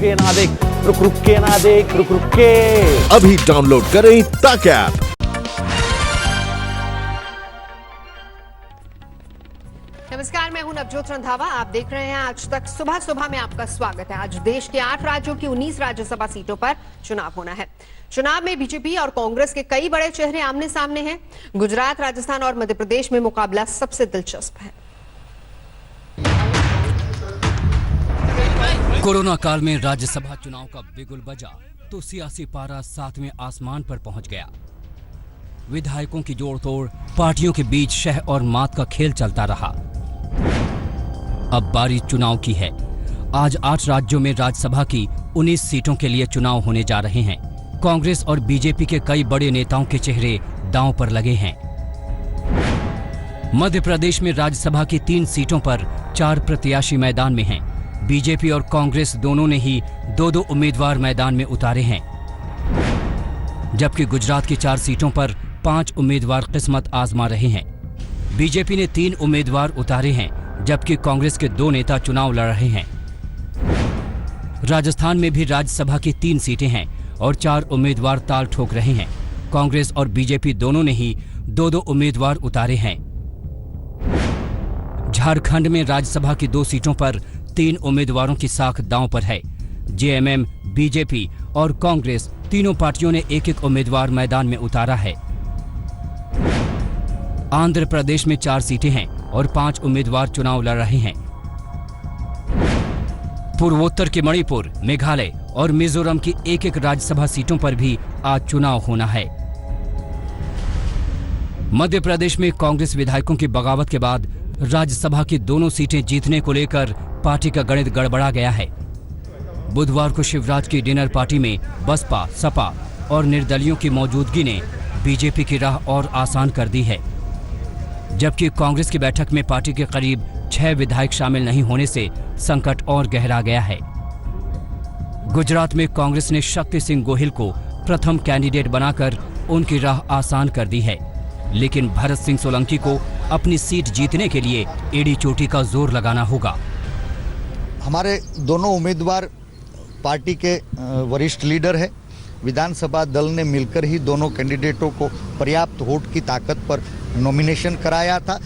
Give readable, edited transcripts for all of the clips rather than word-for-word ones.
के ना देख, रुक के ना देख, रुक के। अभी डाउनलोड करें तक ऐप। नमस्कार, मैं हूं नवजोत रंधावा। आप देख रहे हैं आज तक। सुबह सुबह में आपका स्वागत है। आज देश के 8 राज्यों की 19 राज्यसभा सीटों पर चुनाव होना है। चुनाव में बीजेपी और कांग्रेस के कई बड़े चेहरे आमने सामने हैं। गुजरात, राजस्थान और मध्य प्रदेश में मुकाबला सबसे दिलचस्प है। कोरोना काल में राज्यसभा चुनाव का बिगुल बजा तो सियासी पारा 7वें आसमान पर पहुंच गया। विधायकों की जोड़तोड़, पार्टियों के बीच शह और मात का खेल चलता रहा। अब बारी चुनाव की है। आज 8 राज्यों में राज्यसभा की 19 सीटों के लिए चुनाव होने जा रहे हैं। कांग्रेस और बीजेपी के कई बड़े नेताओं के चेहरे दांव पर लगे हैं। मध्य प्रदेश में राज्यसभा की 3 सीटों पर 4 प्रत्याशी मैदान में हैं। बीजेपी और कांग्रेस दोनों ने ही 2-2 उम्मीदवार मैदान में उतारे हैं, जबकि गुजरात की 4 सीटों पर 5 उम्मीदवार किस्मत आजमा रहे हैं। बीजेपी ने 3 उम्मीदवार उतारे हैं, जबकि कांग्रेस के 2 नेता चुनाव लड़ रहे हैं। राजस्थान में भी राज्यसभा की 3 सीटें हैं और 4 उम्मीदवार ताल ठोक रहे हैं। कांग्रेस और बीजेपी दोनों ने ही 2-2 उम्मीदवार उतारे हैं। झारखंड में राज्यसभा की 2 सीटों पर 3 उम्मीदवारों की साख दांव पर है। जेएमएम, बीजेपी और कांग्रेस तीनों पार्टियों ने एक-एक उम्मीदवार मैदान में उतारा है। आंध्र प्रदेश में 4 सीटें हैं और 5 उम्मीदवार चुनाव लड़ रहे हैं। पूर्वोत्तर के मणिपुर, मेघालय और मिजोरम की एक-एक राज्यसभा सीटों पर भी आज चुनाव होना है। मध्य प्रदेश में कांग्रेस विधायकों की बगावत के बाद राज्यसभा की दोनों सीटें जीतने को लेकर पार्टी का गणित गड़बड़ा गया है। बुधवार को शिवराज की डिनर पार्टी में बसपा, सपा और निर्दलियों की मौजूदगी ने बीजेपी की राह और आसान कर दी है, जबकि कांग्रेस की बैठक में पार्टी के करीब 6 विधायक शामिल नहीं होने से संकट और गहरा गया है। गुजरात में कांग्रेस ने शक्ति सिंह गोहिल को प्रथम कैंडिडेट बनाकर उनकी राह आसान कर दी है, लेकिन भरत सिंह सोलंकी को अपनी सीट जीतने के लिए एड़ी चोटी का जोर लगाना होगा। हमारे दोनों उम्मीदवार पार्टी के वरिष्ठ लीडर हैं। विधानसभा दल ने मिलकर ही दोनों कैंडिडेटों को पर्याप्त वोट की ताकत पर नॉमिनेशन कराया था।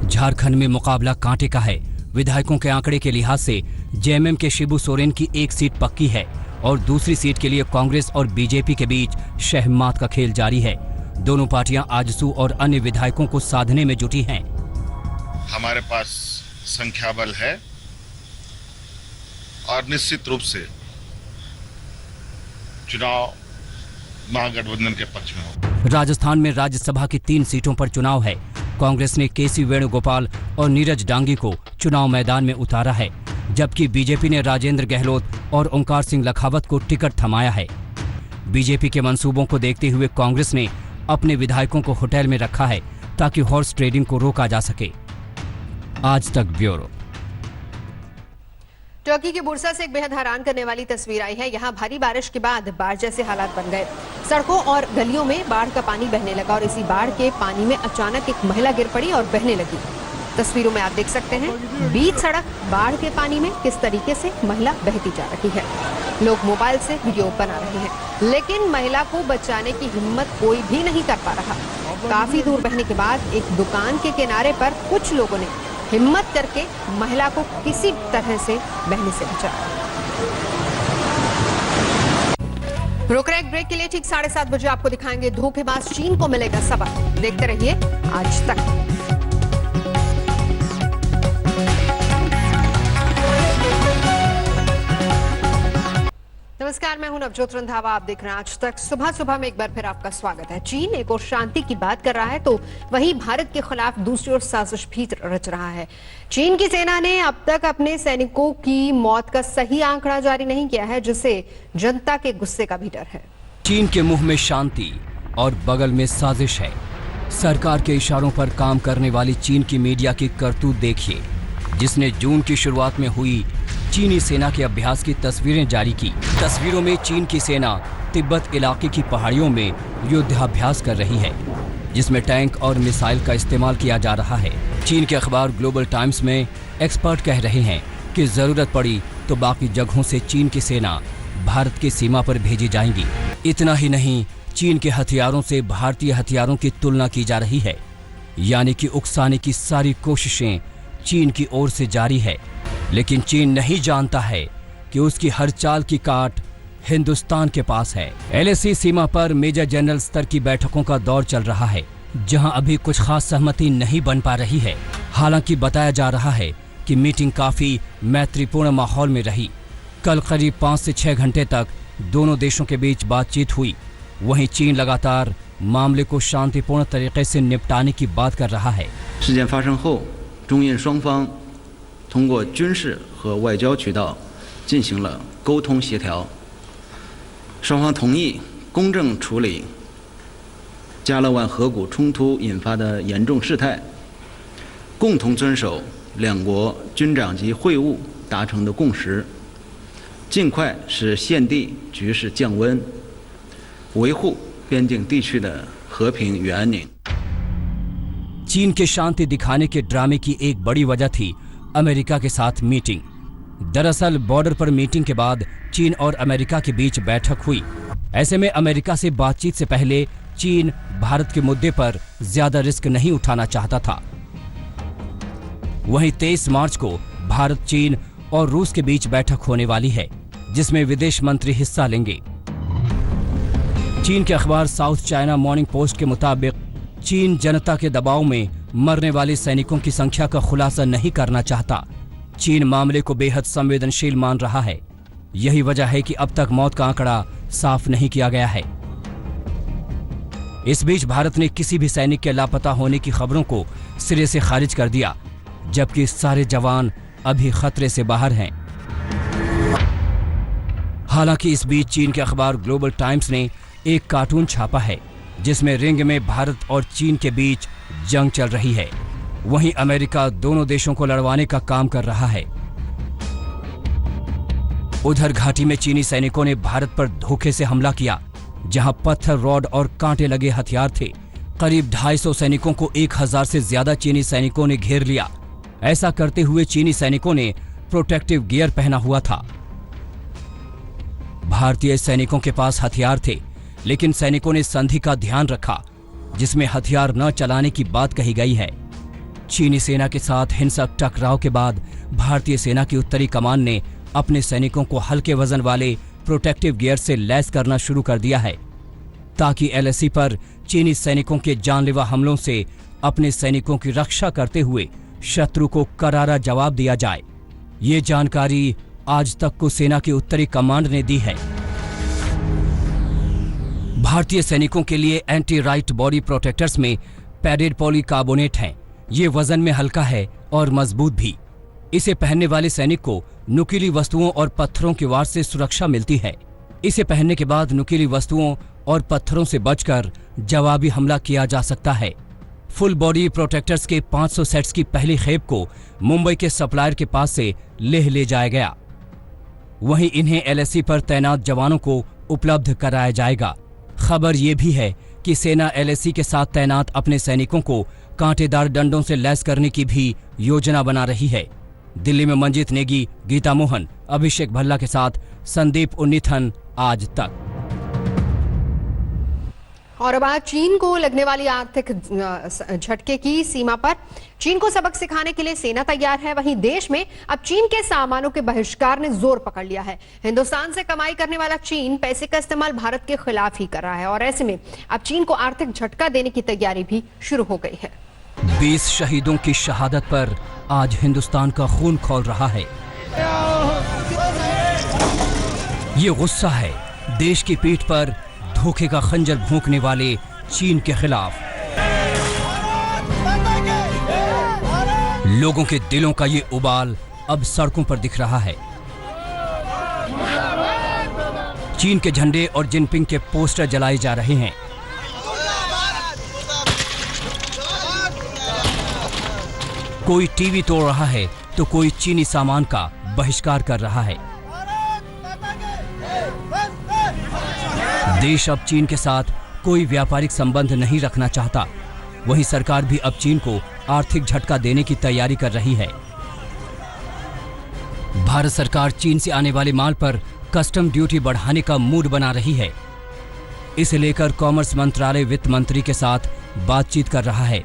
झारखंड में मुकाबला कांटे का है। विधायकों के आंकड़े के लिहाज से जेएमएम के शिबू सोरेन की एक सीट पक्की है और दूसरी सीट के लिए कांग्रेस और बीजेपी के बीच शहमात का खेल जारी है। दोनों पार्टियां आजसू और अन्य विधायकों को साधने में जुटी हैं। हमारे पास संख्या बल है और निश्चित रूप से चुनाव महागठबंधन के पक्ष में होगा। राजस्थान में राज्यसभा की 3 सीटों पर चुनाव है। कांग्रेस ने केसी वेणुगोपाल और नीरज डांगी को चुनाव मैदान में उतारा है, जबकि बीजेपी ने राजेंद्र गहलोत और ओंकार सिंह लखावत को टिकट थमाया है। बीजेपी के मंसूबों को देखते हुए कांग्रेस ने अपने विधायकों को होटल में रखा है ताकि हॉर्स ट्रेडिंग को रोका जा सके। आज तक ब्यूरो। टर्की के बुरसा से एक बेहद हैरान करने वाली तस्वीर आई है। यहाँ भारी बारिश के बाद बाढ़ जैसे हालात बन गए। सड़कों और गलियों में बाढ़ का पानी बहने लगा और इसी बाढ़ के पानी में अचानक एक महिला गिर पड़ी और बहने लगी। तस्वीरों में आप देख सकते हैं बीच सड़क बाढ़ के पानी में किस तरीके से महिला बहती जा रही है। लोग मोबाइल से वीडियो बना रहे हैं, लेकिन महिला को बचाने की हिम्मत कोई भी नहीं कर पा रहा। काफी दूर बहने के बाद एक दुकान के किनारे पर कुछ लोगों ने हिम्मत करके महिला को किसी तरह से बहने से बचाया। रुक रहे एक ब्रेक के लिए। ठीक 7:30 बजे आपको दिखाएंगे धोखेबाज चीन को मिलेगा सबक। देखते रहिए आज तक। नमस्कार, मैं हूं नवजोत रंधावा। आप देख रहे हैं आज तक। सुबह सुबह में एक बार फिर आपका स्वागत है। चीन एक और शांति की बात कर रहा है तो वहीं भारत के खिलाफ दूसरी ओर साजिश भी रच रहा है। चीन की सेना ने अब तक अपने सैनिकों की मौत का सही आंकड़ा जारी नहीं किया है, जिससे जनता के गुस्से का भी डर है। चीन के मुंह में शांति और बगल में साजिश है। सरकार के इशारों पर काम करने वाली चीन की मीडिया की करतूत देखिए, जिसने जून की शुरुआत में हुई चीनी सेना के अभ्यास की तस्वीरें जारी की। तस्वीरों में चीन की सेना तिब्बत इलाके की पहाड़ियों में युद्धाभ्यास कर रही है, जिसमें टैंक और मिसाइल का इस्तेमाल किया जा रहा है। चीन के अखबार ग्लोबल टाइम्स में एक्सपर्ट कह रहे हैं कि जरूरत पड़ी तो बाकी जगहों से चीन की सेना भारत की सीमा पर भेजी जाएंगी। इतना ही नहीं, चीन के हथियारों से भारतीय हथियारों की तुलना की जा रही है, यानी कि उकसाने की सारी कोशिशें चीन की ओर से जारी है। लेकिन चीन नहीं जानता है कि उसकी हर चाल की काट हिंदुस्तान के पास है। LAC सीमा पर मेजर जनरल स्तर की बैठकों का दौर चल रहा है, जहां अभी कुछ खास सहमति नहीं बन पा रही है। हालांकि बताया जा रहा है कि मीटिंग काफी मैत्रीपूर्ण माहौल में रही। कल करीब 5 से 6 घंटे तक दोनों देशों के बीच बातचीत हुई। वहीं चीन लगातार मामले को शांतिपूर्ण तरीके से निपटाने की बात कर रहा है। 事件发生后，中印双方通过军事和外交渠道进行了沟通协调，双方同意公正处理加勒万河谷冲突引发的严重事态，共同遵守两国军长级会晤达成的共识，尽快使现地局势降温，维护边境地区的和平与安宁。 चीन के शांति दिखाने के ड्रामे की एक बड़ी वजह थी अमेरिका के साथ मीटिंग। दरअसल बॉर्डर पर मीटिंग के बाद चीन और अमेरिका के बीच बैठक हुई। ऐसे में अमेरिका से बातचीत से पहले चीन भारत के मुद्दे पर ज्यादा रिस्क नहीं उठाना चाहता था। वहीं 23 मार्च को भारत, चीन और रूस के बीच बैठक होने वाली है, जिसमें विदेश मंत्री हिस्सा लेंगे। चीन के अखबार साउथ चाइना मॉर्निंग पोस्ट के मुताबिक चीन जनता के दबाव में मरने वाले सैनिकों की संख्या का खुलासा नहीं करना चाहता। चीन मामले को बेहद संवेदनशील मान रहा है। यही वजह है कि अब तक मौत का आंकड़ा साफ नहीं किया गया है। इस बीच भारत ने किसी भी सैनिक के लापता होने की खबरों को सिरे से खारिज कर दिया, जबकि सारे जवान अभी खतरे से बाहर हैं। हालांकि इस बीच चीन के अखबार ग्लोबल टाइम्स ने एक कार्टून छापा है, जिसमें रिंग में भारत और चीन के बीच जंग चल रही है। वहीं अमेरिका दोनों देशों को लड़वाने का काम कर रहा है। उधर घाटी में चीनी सैनिकों ने भारत पर धोखे से हमला किया, जहां पत्थर, रॉड और कांटे लगे हथियार थे। करीब 250 सैनिकों को 1000 से ज्यादा चीनी सैनिकों ने घेर लिया। ऐसा करते हुए चीनी सैनिकों ने प्रोटेक्टिव गियर पहना हुआ था। भारतीय सैनिकों के पास हथियार थे, लेकिन सैनिकों ने संधि का ध्यान रखा, जिसमें हथियार न चलाने की बात कही गई है। चीनी सेना के साथ हिंसक टकराव के बाद भारतीय सेना की उत्तरी कमान ने अपने सैनिकों को हल्के वजन वाले प्रोटेक्टिव गियर से लैस करना शुरू कर दिया है, ताकि LAC पर चीनी सैनिकों के जानलेवा हमलों से अपने सैनिकों की रक्षा करते हुए शत्रु को करारा जवाब दिया जाए। ये जानकारी आज तक को सेना की उत्तरी कमांड ने दी है। भारतीय सैनिकों के लिए एंटी राइट बॉडी प्रोटेक्टर्स में पैडेड पॉलीकार्बोनेट हैं। ये वजन में हल्का है और मजबूत भी। इसे पहनने वाले सैनिक को नुकीली वस्तुओं और पत्थरों की वार से सुरक्षा मिलती है। इसे पहनने के बाद नुकीली वस्तुओं और पत्थरों से बचकर जवाबी हमला किया जा सकता है। फुल बॉडी प्रोटेक्टर्स के 500 सेट्स की पहली खेप को मुंबई के सप्लायर के पास से लेह ले जाया गया। वहीं इन्हें LAC पर तैनात जवानों को उपलब्ध कराया जाएगा। खबर यह भी है कि सेना LAC के साथ तैनात अपने सैनिकों को कांटेदार डंडों से लैस करने की भी योजना बना रही है। दिल्ली में मंजीत नेगी, गीता मोहन, अभिषेक भल्ला के साथ संदीप उन्नीथन, आज तक। और अब चीन को लगने वाली आर्थिक झटके की सीमा पर चीन को सबक सिखाने के लिए सेना तैयार है। वहीं देश में अब चीन के सामानों के बहिष्कार ने जोर पकड़ लिया है। हिंदुस्तान से कमाई करने वाला चीन पैसे का इस्तेमाल भारत के खिलाफ ही कर रहा है और ऐसे में अब चीन को आर्थिक झटका देने की तैयारी भी शुरू हो गई है। 20 शहीदों की शहादत पर आज हिंदुस्तान का खून खौल रहा है। ये गुस्सा है देश की पीठ पर धोखे का खंजर भोंकने वाले चीन के खिलाफ। लोगों के दिलों का ये उबाल अब सड़कों पर दिख रहा है। चीन के झंडे और जिनपिंग के पोस्टर जलाए जा रहे हैं। कोई टीवी तोड़ रहा है तो कोई चीनी सामान का बहिष्कार कर रहा है। देश अब चीन के साथ कोई व्यापारिक संबंध नहीं रखना चाहता। वहीं सरकार भी अब चीन को आर्थिक झटका देने की तैयारी कर रही है। भारत सरकार चीन से आने वाले माल पर कस्टम ड्यूटी बढ़ाने का मूड बना रही है। इसे लेकर कॉमर्स मंत्रालय वित्त मंत्री के साथ बातचीत कर रहा है।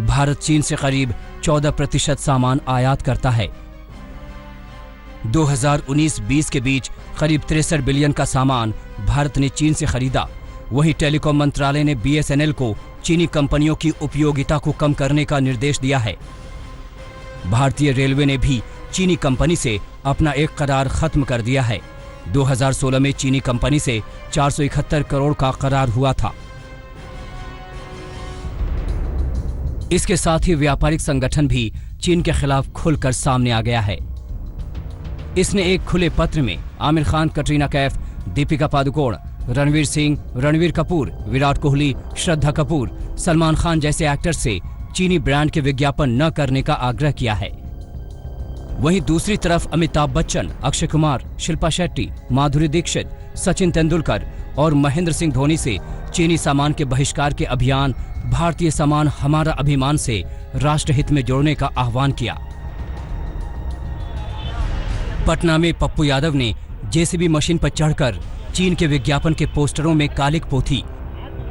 भारत चीन से करीब 14% सामान आयात करता है। 2019-20 के बीच करीब 63 बिलियन का सामान भारत ने चीन से खरीदा। वहीं टेलीकॉम मंत्रालय ने BSNL को चीनी कंपनियों की उपयोगिता को कम करने का निर्देश दिया है। भारतीय रेलवे ने भी चीनी कंपनी से अपना एक करार खत्म कर दिया है। 2016 में चीनी कंपनी से 471 करोड़ का करार हुआ था। इसके साथ ही व्यापारिक संगठन भी चीन के खिलाफ खुलकर सामने आ गया है। इसने एक खुले पत्र में आमिर खान, कटरीना कैफ, दीपिका पादुकोण, रणवीर सिंह, रणवीर कपूर, विराट कोहली, श्रद्धा कपूर, सलमान खान जैसे एक्टर से चीनी ब्रांड के विज्ञापन न करने का आग्रह किया है। वहीं दूसरी तरफ अमिताभ बच्चन, अक्षय कुमार, शिल्पा शेट्टी, माधुरी दीक्षित, सचिन तेंदुलकर और महेंद्र सिंह धोनी से चीनी सामान के बहिष्कार के अभियान भारतीय सामान हमारा अभिमान से राष्ट्रहित में जोड़ने का आह्वान किया। पटना में पप्पू यादव ने जेसीबी मशीन पर चढ़कर चीन के विज्ञापन के पोस्टरों में कालिक पोथी।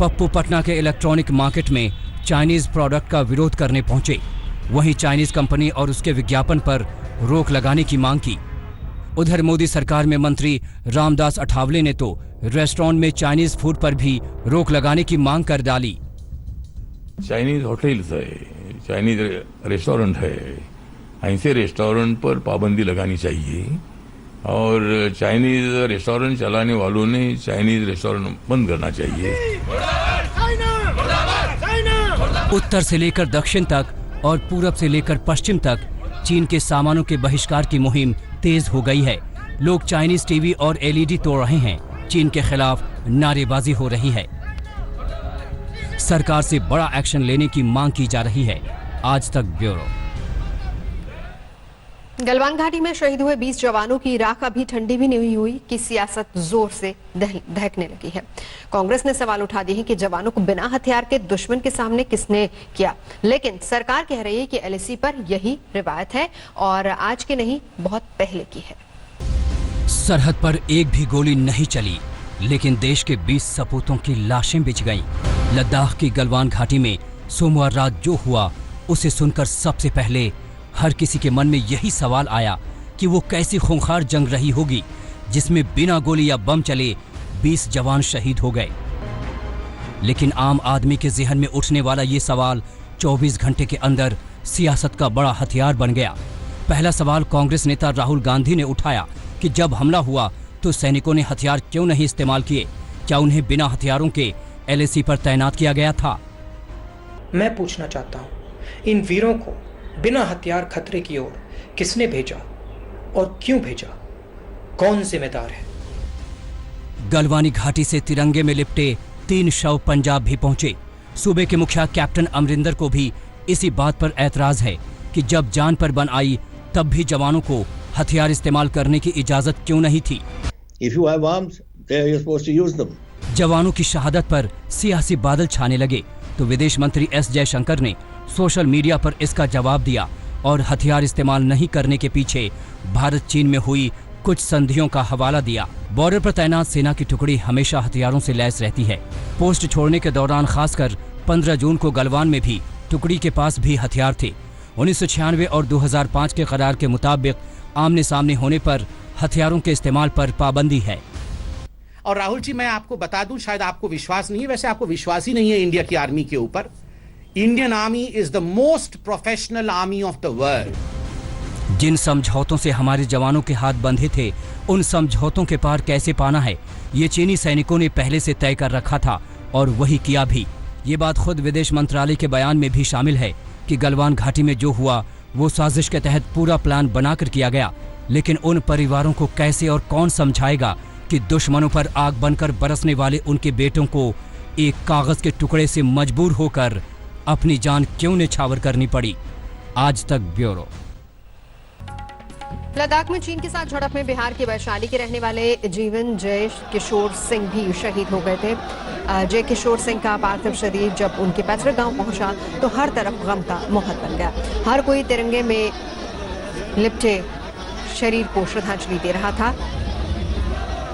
पप्पू पटना के इलेक्ट्रॉनिक मार्केट में चाइनीज प्रोडक्ट का विरोध करने पहुंचे। वहीं चाइनीज कंपनी और उसके विज्ञापन पर रोक लगाने की मांग की। उधर मोदी सरकार में मंत्री रामदास अठावले ने तो रेस्टोरेंट में चाइनीज फूड पर भी रोक लगाने की मांग कर डाली। चाइनीज होटल्स है, चाइनीज रेस्टोरेंट है, ऐसे रेस्टोरेंट पर पाबंदी लगानी चाहिए और चाइनीज रेस्टोरेंट चलाने वालों ने चाइनीज रेस्टोरेंट बंद करना चाहिए। उत्तर से लेकर दक्षिण तक और पूरब से लेकर पश्चिम तक चीन के सामानों के बहिष्कार की मुहिम तेज हो गई है। लोग चाइनीज टीवी और LED तोड़ रहे हैं। चीन के खिलाफ नारेबाजी हो रही है। सरकार से बड़ा एक्शन लेने की मांग की जा रही है। आज तक ब्यूरो। गलवान घाटी में शहीद हुए 20 जवानों की राख अभी ठंडी भी नहीं हुई कि सियासत जोर से दहकने लगी है। कांग्रेस ने सवाल उठा दिए हैं कि जवानों को बिना हथियार के दुश्मन के सामने किसने किया, लेकिन सरकार कह रही है कि LAC पर यही रिवायत है और आज के नहीं बहुत पहले की है। सरहद पर एक भी गोली नहीं चली, लेकिन देश के 20 सपूतों की लाशें बिछ गईं। लद्दाख की गलवान घाटी में सोमवार रात जो हुआ उसे सुनकर सबसे पहले हर किसी के मन में यही सवाल आया कि वो कैसी खूंखार जंग रही होगी जिसमें बिना गोली या बम चले 20 जवान शहीद हो गए। लेकिन आम आदमी के ज़हन में उठने वाला ये सवाल 24 घंटे के अंदर सियासत का बड़ा हथियार बन गया। पहला सवाल कांग्रेस नेता राहुल गांधी ने उठाया कि जब हमला हुआ तो सैनिकों ने हथियार क्यों नहीं इस्तेमाल किए? क्या उन्हें बिना हथियारों के LAC पर तैनात किया गया था? मैं पूछना चाहता हूँ, इन वीरों को बिना हथियार खतरे की ओर किसने भेजा और क्यों भेजा? कौन जिम्मेदार है? गलवानी घाटी से तिरंगे में लिपटे 3 शव पंजाब भी पहुंचे। सूबे के मुखिया कैप्टन अमरिंदर को भी इसी बात पर ऐतराज है कि जब जान पर बन आई तब भी जवानों को हथियार इस्तेमाल करने की इजाजत क्यों नहीं थी? If you have arms, then you're supposed to use them. जवानों की शहादत पर सियासी बादल छाने लगे तो विदेश मंत्री S जयशंकर ने सोशल मीडिया पर इसका जवाब दिया और हथियार इस्तेमाल नहीं करने के पीछे भारत चीन में हुई कुछ संधियों का हवाला दिया। बॉर्डर पर तैनात सेना की टुकड़ी हमेशा हथियारों से लैस रहती है। पोस्ट छोड़ने के दौरान खासकर 15 जून को गलवान में भी टुकड़ी के पास भी हथियार थे। 1996 और 2005 के करार के मुताबिक आमने सामने होने पर हथियारों के इस्तेमाल पर पाबंदी है। और राहुल जी, मैं आपको बता दूं, शायद आपको विश्वास नहीं है, वैसे आपको विश्वास ही नहीं है इंडिया की आर्मी के ऊपर। Indian army is the most professional army of the world. जिन समझौतों से हमारे जवानों के हाथ बंधे थे, उन समझौतों के पार कैसे पाना है, ये चीनी सैनिकों ने पहले से तय कर रखा था और वही किया भी। ये बात खुद विदेश मंत्रालय के बयान में भी शामिल है कि गलवान घाटी में जो हुआ वो साजिश के तहत पूरा प्लान बनाकर किया गया। लेकिन उन परिवारों को कैसे और कौन समझाएगा कि दुश्मनों पर आग बनकर बरसने वाले उनके बेटों को एक कागज के टुकड़े से मजबूर होकर अपनी जान क्यों निछावर करनी पड़ी? आज तक ब्यूरो। लद्दाख में चीन के साथ झड़प में बिहार के वैशाली के रहने वाले जीवन जय किशोर सिंह भी शहीद हो गए थे। जय किशोर सिंह का पार्थिव शरीर जब उनके पैतृक गांव पहुंचा तो हर तरफ गम का माहौल बन गया। हर कोई तिरंगे में लिपटे शरीर को श्रद्धांजलि दे रहा था।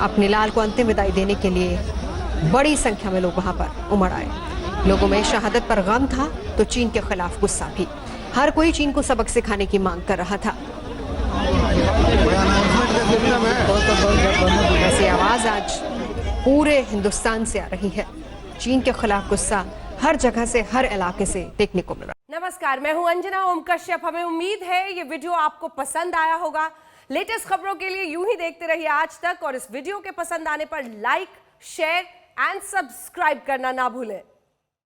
अपने लाल को अंतिम विदाई देने के लिए बड़ी संख्या में लोग वहां पर उमड़ आए। लोगों में शहादत पर गम था तो चीन के खिलाफ गुस्सा भी। हर कोई चीन को सबक सिखाने की मांग कर रहा था। ऐसी आवाज आज पूरे हिंदुस्तान से आ रही है। चीन के खिलाफ गुस्सा हर जगह से, हर इलाके से देखने को मिल रहा है। नमस्कार, मैं हूं अंजना ओम कश्यप। हमें उम्मीद है ये वीडियो आपको पसंद आया होगा। लेटेस्ट खबरों के लिए यूं ही देखते रहिए आज तक, और इस वीडियो के पसंद आने पर लाइक, शेयर एंड सब्सक्राइब करना ना भूलें।